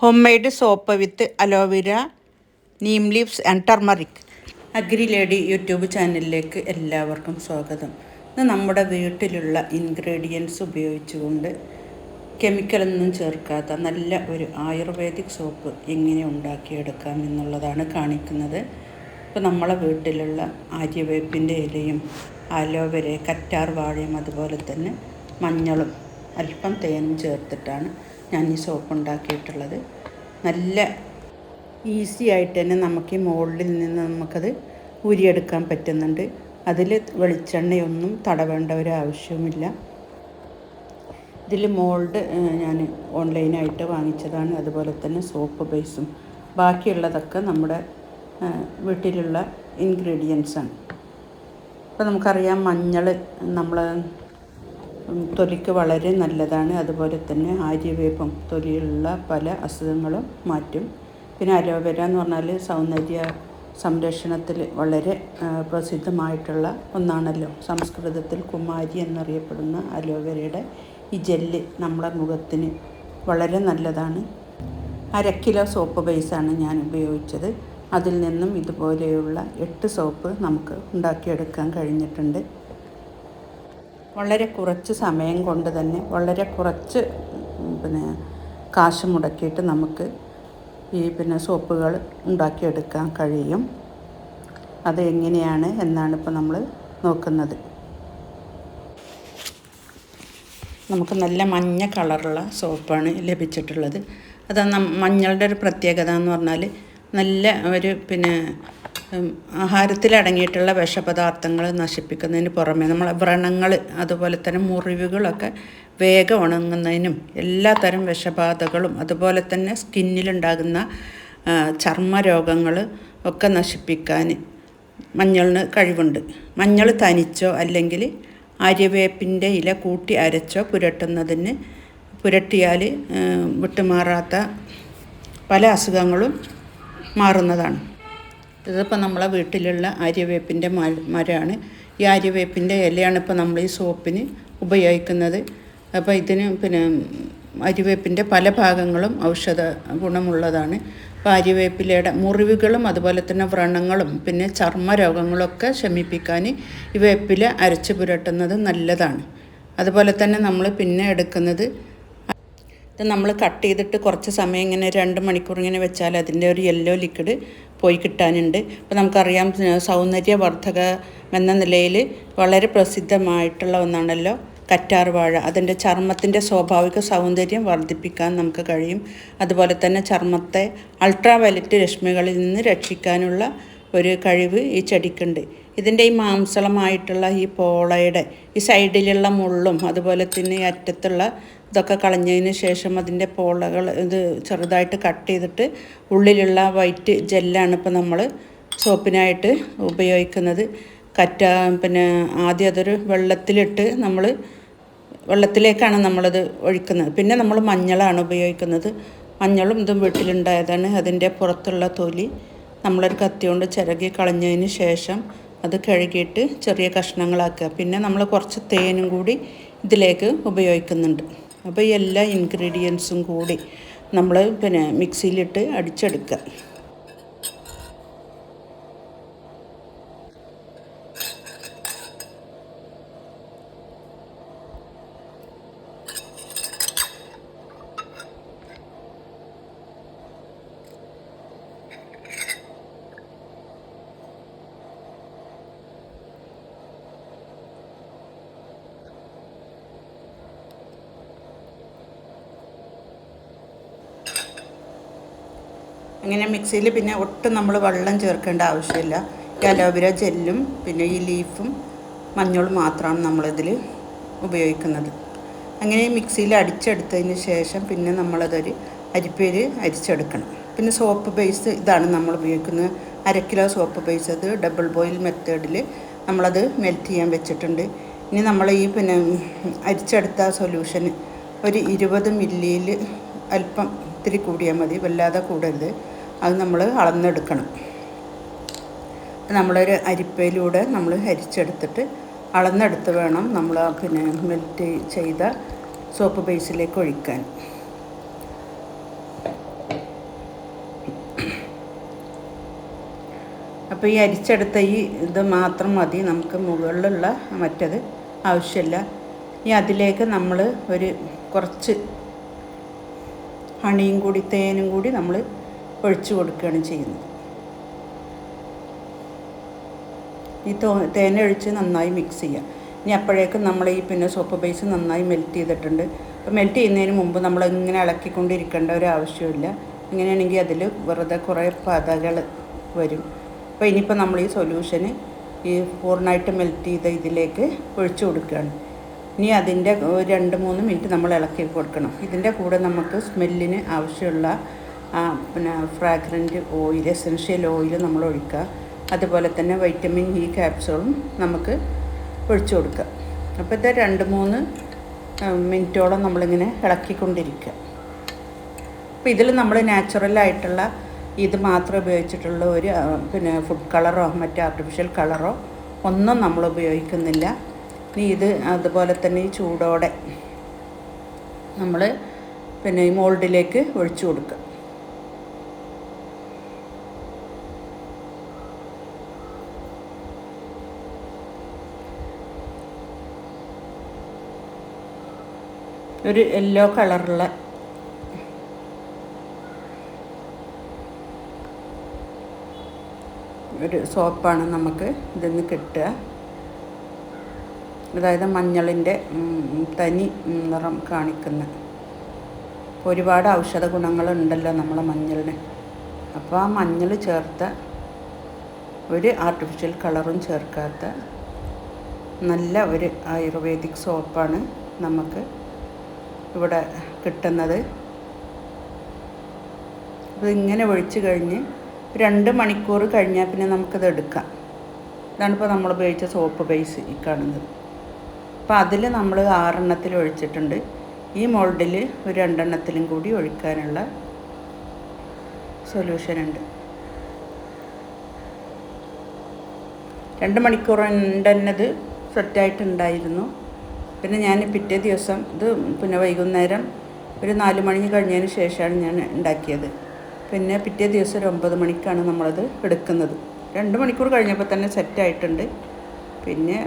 Home made soap with aloe vera, neem leaves and turmeric. Agri lady YouTube ചാനലിലേക്ക് എല്ലാവർക്കും സ്വാഗതം. ഇന്ന് നമ്മുടെ വീട്ടിലുള്ള ഇൻഗ്രീഡിയൻസ് ഉപയോഗിച്ചുകൊണ്ട് കെമിക്കലൊന്നും ചേർക്കാത്ത നല്ല ഒരു ആയുർവേദിക് സോപ്പ് എങ്ങനെ ഉണ്ടാക്കിയെടുക്കാം എന്നുള്ളതാണ് കാണിക്കുന്നത്. ഇപ്പോൾ നമ്മളെ വീട്ടിലുള്ള ആര്യവേപ്പിൻ്റെ ഇലയും അലോവേര, കറ്റാർ വാഴയും അതുപോലെ തന്നെ മഞ്ഞളും അല്പം തേനും ചേർത്തിട്ടാണ് ഞാൻ ഈ സോപ്പ് ഉണ്ടാക്കിയിട്ടുള്ളത്. നല്ല ഈസി ആയിട്ട് തന്നെ നമുക്ക് ഈ മോൾഡിൽ നിന്ന് നമുക്കത് ഊരിയെടുക്കാൻ പറ്റുന്നുണ്ട്. അതിൽ വെളിച്ചെണ്ണയൊന്നും തടവേണ്ട ഒരു ആവശ്യവുമില്ല. ഇതിൽ മോൾഡ് ഞാൻ ഓൺലൈനായിട്ട് വാങ്ങിച്ചതാണ്. അതുപോലെ തന്നെ സോപ്പ് ബേസും ബാക്കിയുള്ളതൊക്കെ നമ്മുടെ വീട്ടിലുള്ള ഇൻഗ്രീഡിയൻസാണ്. ഇപ്പോൾ നമുക്കറിയാം, മഞ്ഞൾ നമ്മൾ തൊലിക്ക് വളരെ നല്ലതാണ്. അതുപോലെ തന്നെ ആര്യവേപ്പും തൊലിയിലുള്ള പല അസുഖങ്ങളും മാറ്റും. പിന്നെ അലോവേര എന്ന് പറഞ്ഞാൽ സൗന്ദര്യ സംരക്ഷണത്തിൽ വളരെ പ്രസിദ്ധമായിട്ടുള്ള ഒന്നാണല്ലോ. സംസ്കൃതത്തിൽ കുമാരി എന്നറിയപ്പെടുന്ന അലോവേരയുടെ ഈ ജെല്ല് നമ്മുടെ മുഖത്തിന് വളരെ നല്ലതാണ്. 1/2 കിലോ സോപ്പ് ബേസാണ് ഞാൻ ഉപയോഗിച്ചത്. അതിൽ നിന്നും ഇതുപോലെയുള്ള 8 സോപ്പ് നമുക്ക് ഉണ്ടാക്കിയെടുക്കാൻ കഴിഞ്ഞിട്ടുണ്ട്. വളരെ കുറച്ച് സമയം കൊണ്ട് തന്നെ വളരെ കുറച്ച് കാശ് മുടക്കിയിട്ട് നമുക്ക് ഈ സോപ്പുകൾ ഉണ്ടാക്കിയെടുക്കാൻ കഴിയും. അത് എങ്ങനെയാണ് എന്നാണ് ഇപ്പോൾ നമ്മൾ നോക്കുന്നത്. നമുക്ക് നല്ല മഞ്ഞ കളറുള്ള സോപ്പാണ് ലഭിച്ചിട്ടുള്ളത്. അത് മഞ്ഞളുടെ ഒരു പ്രത്യേകത എന്ന് പറഞ്ഞാൽ നല്ല ഒരു ആഹാരത്തിലടങ്ങിയിട്ടുള്ള വിഷപദാർത്ഥങ്ങൾ നശിപ്പിക്കുന്നതിന് പുറമെ നമ്മളെ വ്രണങ്ങൾ അതുപോലെ തന്നെ മുറിവുകളൊക്കെ വേഗം ഉണങ്ങുന്നതിനും എല്ലാത്തരം വിഷബാധകളും അതുപോലെ തന്നെ സ്കിന്നിലുണ്ടാകുന്ന ചർമ്മരോഗങ്ങൾ ഒക്കെ നശിപ്പിക്കാൻ മഞ്ഞളിന് കഴിവുണ്ട്. മഞ്ഞൾ തനിച്ചോ അല്ലെങ്കിൽ ആര്യവേപ്പിൻ്റെ ഇല കൂട്ടി അരച്ചോ പുരട്ടിയാൽ വിട്ടുമാറാത്ത പല അസുഖങ്ങളും മാറുന്നതാണ്. ഇതിപ്പോൾ നമ്മളെ വീട്ടിലുള്ള ആര്യവേപ്പിൻ്റെ മരമാണ്. ഈ ആര്യവേപ്പിൻ്റെ ഇലയാണ് ഇപ്പോൾ നമ്മൾ ഈ സോപ്പിന് ഉപയോഗിക്കുന്നത്. അപ്പോൾ ഇതിന് ആര്യവേപ്പിൻ്റെ പല ഭാഗങ്ങളും ഔഷധ ഗുണമുള്ളതാണ്. അപ്പോൾ ആര്യവേപ്പിലയുടെ മുറിവുകളും അതുപോലെ തന്നെ വ്രണങ്ങളും പിന്നെ ചർമ്മരോഗങ്ങളൊക്കെ ശമിപ്പിക്കാൻ ഈ വേപ്പില അരച്ച് പുരട്ടുന്നത് നല്ലതാണ്. അതുപോലെ തന്നെ നമ്മൾ പിന്നെ എടുക്കുന്നത്, ഇത് നമ്മൾ കട്ട് ചെയ്തിട്ട് കുറച്ച് സമയം ഇങ്ങനെ 2 മണിക്കൂർ ഇങ്ങനെ വെച്ചാൽ അതിൻ്റെ ഒരു യെല്ലോ ലിക്വിഡ് പോയി കിട്ടാനുണ്ട്. അപ്പോൾ നമുക്കറിയാം, സൗന്ദര്യവർദ്ധകം എന്ന നിലയിൽ വളരെ പ്രസിദ്ധമായിട്ടുള്ള ഒന്നാണല്ലോ കറ്റാർ വാഴ. അതിൻ്റെ ചർമ്മത്തിൻ്റെ സ്വാഭാവിക സൗന്ദര്യം വർദ്ധിപ്പിക്കാൻ നമുക്ക് കഴിയും. അതുപോലെ തന്നെ ചർമ്മത്തെ അൾട്രാ വയലറ്റ് രശ്മികളിൽ നിന്ന് രക്ഷിക്കാനുള്ള ഒരു കഴിവ് ഈ ചെടിക്കുണ്ട്. ഇതിൻ്റെ ഈ മാംസളമായിട്ടുള്ള ഈ പോളയുടെ ഈ സൈഡിലുള്ള മുള്ളും അതുപോലെ തന്നെ ഈ അറ്റത്തുള്ള ഇതൊക്കെ കളഞ്ഞതിന് ശേഷം അതിൻ്റെ പോളകൾ ഇത് ചെറുതായിട്ട് കട്ട് ചെയ്തിട്ട് ഉള്ളിലുള്ള വൈറ്റ് ജെല്ലാണ് ഇപ്പോൾ നമ്മൾ സോപ്പിനായിട്ട് ഉപയോഗിക്കുന്നത്. ആദ്യം അതൊരു വെള്ളത്തിലേക്കാണ് നമ്മളത് ഒഴിക്കുന്നത്. പിന്നെ നമ്മൾ മഞ്ഞളാണ് ഉപയോഗിക്കുന്നത്. മഞ്ഞളും ഇതും വീട്ടിലുണ്ടായതാണ്. അതിൻ്റെ പുറത്തുള്ള തൊലി നമ്മളൊരു കത്തി കൊണ്ട് ചിരകി കളഞ്ഞതിന് ശേഷം അത് കഴുകിയിട്ട് ചെറിയ കഷ്ണങ്ങളാക്കുക. പിന്നെ നമ്മൾ കുറച്ച് തേനും കൂടി ഇതിലേക്ക് ഉപയോഗിക്കുന്നുണ്ട്. അപ്പോൾ ഈ എല്ലാ ഇൻഗ്രീഡിയൻസും കൂടി നമ്മൾ മിക്സിയിലിട്ട് അടിച്ചെടുക്കുക. അങ്ങനെ മിക്സിയിൽ പിന്നെ ഒട്ടും നമ്മൾ വെള്ളം ചേർക്കേണ്ട ആവശ്യമില്ല. ഈ അലോവേര ജെല്ലും പിന്നെ ഈ ലീഫും മഞ്ഞളും മാത്രമാണ് നമ്മളിതിൽ ഉപയോഗിക്കുന്നത്. അങ്ങനെ മിക്സിയിൽ അടിച്ചെടുത്തതിന് ശേഷം പിന്നെ നമ്മളതൊരു അരിപ്പയിൽ അരിച്ചെടുക്കണം. പിന്നെ സോപ്പ് ബേസ് ഇതാണ് നമ്മൾ ഉപയോഗിക്കുന്നത്. 1/2 കിലോ സോപ്പ് ബേസ്. അത് ഡബിൾ ബോയിൽ മെത്തേഡിൽ നമ്മളത് മെൽറ്റ് ചെയ്യാൻ വെച്ചിട്ടുണ്ട്. ഇനി നമ്മൾ ഈ അരിച്ചെടുത്ത സൊല്യൂഷൻ ഒരു 20 മില്ലിയിൽ അല്പം ഇത്തിരി കൂടിയാൽ മതി, വല്ലാതെ കൂടരുത്. അത് നമ്മൾ അളന്നെടുക്കണം. നമ്മളൊരു അരിപ്പയിലൂടെ നമ്മൾ അരിച്ചെടുത്തിട്ട് അളന്നെടുത്ത് വേണം നമ്മൾ മെൽറ്റ് ചെയ്ത സോപ്പ് ബേസിലേക്ക് ഒഴിക്കാൻ. അപ്പോൾ ഈ അരിച്ചെടുത്ത ഈ ഇത് മാത്രം മതി നമുക്ക്, മുകളിലുള്ള മറ്റത് ആവശ്യമില്ല. ഇനി അതിലേക്ക് നമ്മൾ ഒരു കുറച്ച് ഹണിയും കൂടി, തേനും കൂടി നമ്മൾ ഒഴിച്ചു കൊടുക്കുകയാണ് ചെയ്യുന്നത്. ഈ തേനൊഴിച്ച് നന്നായി മിക്സ് ചെയ്യുക. ഇനി അപ്പോഴേക്കും നമ്മൾ ഈ പിന്നെ സോപ്പ് ബേസ് നന്നായി മെൽറ്റ് ചെയ്തിട്ടുണ്ട്. അപ്പോൾ മെൽറ്റ് ചെയ്യുന്നതിന് മുമ്പ് നമ്മൾ ഇങ്ങനെ ഇളക്കിക്കൊണ്ടിരിക്കേണ്ട ഒരു ആവശ്യമില്ല. ഇങ്ങനെയാണെങ്കിൽ അതിൽ വെറുതെ കുറേ പതകൾ വരും. അപ്പോൾ ഇനിയിപ്പോൾ നമ്മൾ ഈ സൊല്യൂഷന് ഈ പൂർണ്ണമായിട്ട് മെൽറ്റ് ചെയ്ത ഇതിലേക്ക് ഒഴിച്ചു കൊടുക്കുകയാണ്. ഇനി അതിൻ്റെ 2-3 മിനിറ്റ് നമ്മൾ ഇളക്കി കൊടുക്കണം. ഇതിൻ്റെ കൂടെ നമുക്ക് സ്മെല്ലിന് ആവശ്യമുള്ള പിന്നെ ഫ്രാഗ്രൻറ്റ് ഓയിൽ, എസൻഷ്യൽ ഓയിൽ നമ്മൾ ഒഴിക്കുക. അതുപോലെ തന്നെ വൈറ്റമിൻ ഇ ക്യാപ്സൂളും നമുക്ക് ഒഴിച്ചു കൊടുക്കുക. അപ്പോൾ ഇത് 2-3 മിനിറ്റോളം നമ്മളിങ്ങനെ ഇളക്കിക്കൊണ്ടിരിക്കുക. അപ്പോൾ ഇതിൽ നമ്മൾ നാച്ചുറലായിട്ടുള്ള ഇത് മാത്രം ഉപയോഗിച്ചിട്ടുള്ള ഒരു പിന്നെ ഫുഡ് കളറോ മറ്റ് ആർട്ടിഫിഷ്യൽ കളറോ ഒന്നും നമ്മൾ ഉപയോഗിക്കുന്നില്ല. ഇനി ഇത് അതുപോലെ തന്നെ ഈ ചൂടോടെ നമ്മൾ പിന്നെ ഈ മോൾഡിലേക്ക് ഒഴിച്ചു കൊടുക്കുക. ഒരു യെല്ലോ കളറുള്ള ഒരു സോപ്പാണ് നമുക്ക് ഇതിൽ നിന്ന് കിട്ടുക. അതായത് മഞ്ഞളിൻ്റെ തനി നിറം കാണിക്കുന്ന. ഒരുപാട് ഔഷധ ഗുണങ്ങളുണ്ടല്ലോ നമ്മളെ മഞ്ഞളിന്. അപ്പോൾ ആ മഞ്ഞൾ ചേർത്ത, ഒരു ആർട്ടിഫിഷ്യൽ കളറും ചേർക്കാത്ത നല്ല ഒരു ആയുർവേദിക് സോപ്പാണ് നമുക്ക് ഇവിടെ കിട്ടുന്നത്. അപ്പോൾ ഇങ്ങനെ ഒഴിച്ച് കഴിഞ്ഞ് 2 മണിക്കൂർ കഴിഞ്ഞാൽ പിന്നെ നമുക്കത് എടുക്കാം. ഇതാണിപ്പോൾ നമ്മൾ ഉപയോഗിച്ച സോപ്പ് ബേസ് ഈ കാണുന്നത്. അപ്പോൾ അതിൽ നമ്മൾ 6 എണ്ണത്തിൽ ഒഴിച്ചിട്ടുണ്ട്. ഈ മോൾഡിൽ ഒരു 2 എണ്ണത്തിലും കൂടി ഒഴിക്കാനുള്ള സൊല്യൂഷൻ ഉണ്ട്. 2 മണിക്കൂർ കൊണ്ട് തന്നെ ഇത് സെറ്റായിട്ടുണ്ടായിരുന്നു. പിന്നെ ഞാൻ പിറ്റേ ദിവസം ഇത് പിന്നെ വൈകുന്നേരം ഒരു 4 മണി കഴിഞ്ഞതിന് ശേഷമാണ് ഞാൻ ഉണ്ടാക്കിയത്. പിന്നെ പിറ്റേ ദിവസം ഒരു 9 മണിക്കാണ് നമ്മളത് എടുക്കുന്നത്. 2 മണിക്കൂർ കഴിഞ്ഞപ്പോൾ തന്നെ സെറ്റായിട്ടുണ്ട്. പിന്നെ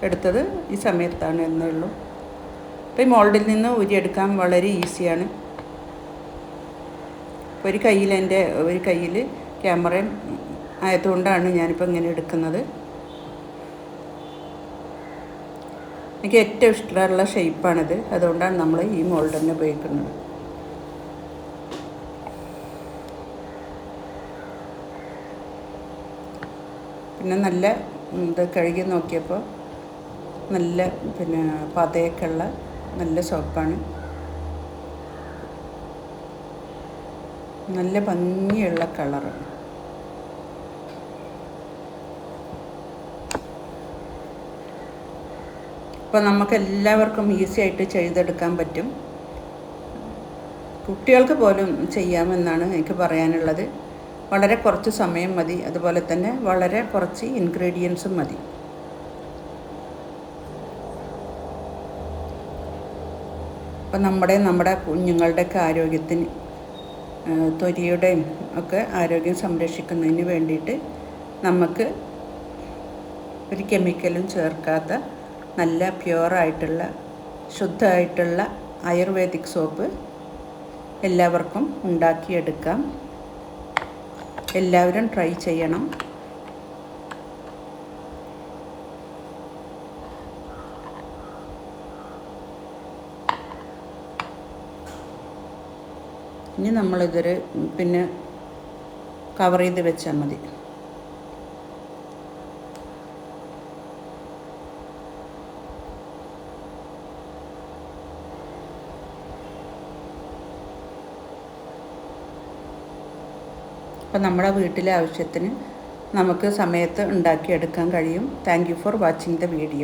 എടുത്തത് ഈ സമയത്താണ് എന്നേ ഉള്ളൂ. അപ്പോൾ ഈ മോൾഡിൽ നിന്ന് ഊരിയെടുക്കാൻ വളരെ ഈസിയാണ്. ഒരു കയ്യിൽ ക്യാമറയും ആയതുകൊണ്ടാണ് ഞാനിപ്പോൾ ഇങ്ങനെ എടുക്കുന്നത്. എനിക്ക് ഏറ്റവും ഇഷ്ടമുള്ള ഷേപ്പാണിത്. അതുകൊണ്ടാണ് നമ്മൾ ഈ മോൾഡ് തന്നെ ഉപയോഗിക്കുന്നത്. പിന്നെ നല്ല ഇത് കഴുകി നോക്കിയപ്പോൾ നല്ല പിന്നെ പതയൊക്കെ ഉള്ള നല്ല സോപ്പാണ്. നല്ല ഭംഗിയുള്ള കളറാണ്. അപ്പോൾ നമുക്കെല്ലാവർക്കും ഈസി ആയിട്ട് ചെയ്തെടുക്കാൻ പറ്റും. കുട്ടികൾക്ക് പോലും ചെയ്യാമെന്നാണ് എനിക്ക് പറയാനുള്ളത്. വളരെ കുറച്ച് സമയം മതി. അതുപോലെ തന്നെ വളരെ കുറച്ച് ഇൻഗ്രീഡിയൻസും മതി. അപ്പോൾ നമ്മുടെ കുഞ്ഞുങ്ങളുടെയൊക്കെ ആരോഗ്യത്തിന്, ത്വരയുടെയും ഒക്കെ ആരോഗ്യം സംരക്ഷിക്കുന്നതിന് വേണ്ടിയിട്ട് നമുക്ക് ഒരു കെമിക്കലും ചേർക്കാത്ത നല്ല പ്യുവറായിട്ടുള്ള ശുദ്ധമായിട്ടുള്ള ആയുർവേദിക് സോപ്പ് എല്ലാവർക്കും ഉണ്ടാക്കിയെടുക്കാം. എല്ലാവരും ട്രൈ ചെയ്യണം. ഇനി നമ്മളിതൊരു പിന്നെ കവർ ചെയ്ത് വെച്ചാൽ മതി. അപ്പോൾ നമ്മുടെ വീട്ടിലെ ആവശ്യത്തിന് നമുക്ക് സമയത്ത് ഉണ്ടാക്കിയെടുക്കാൻ കഴിയും. Thank you for watching the video.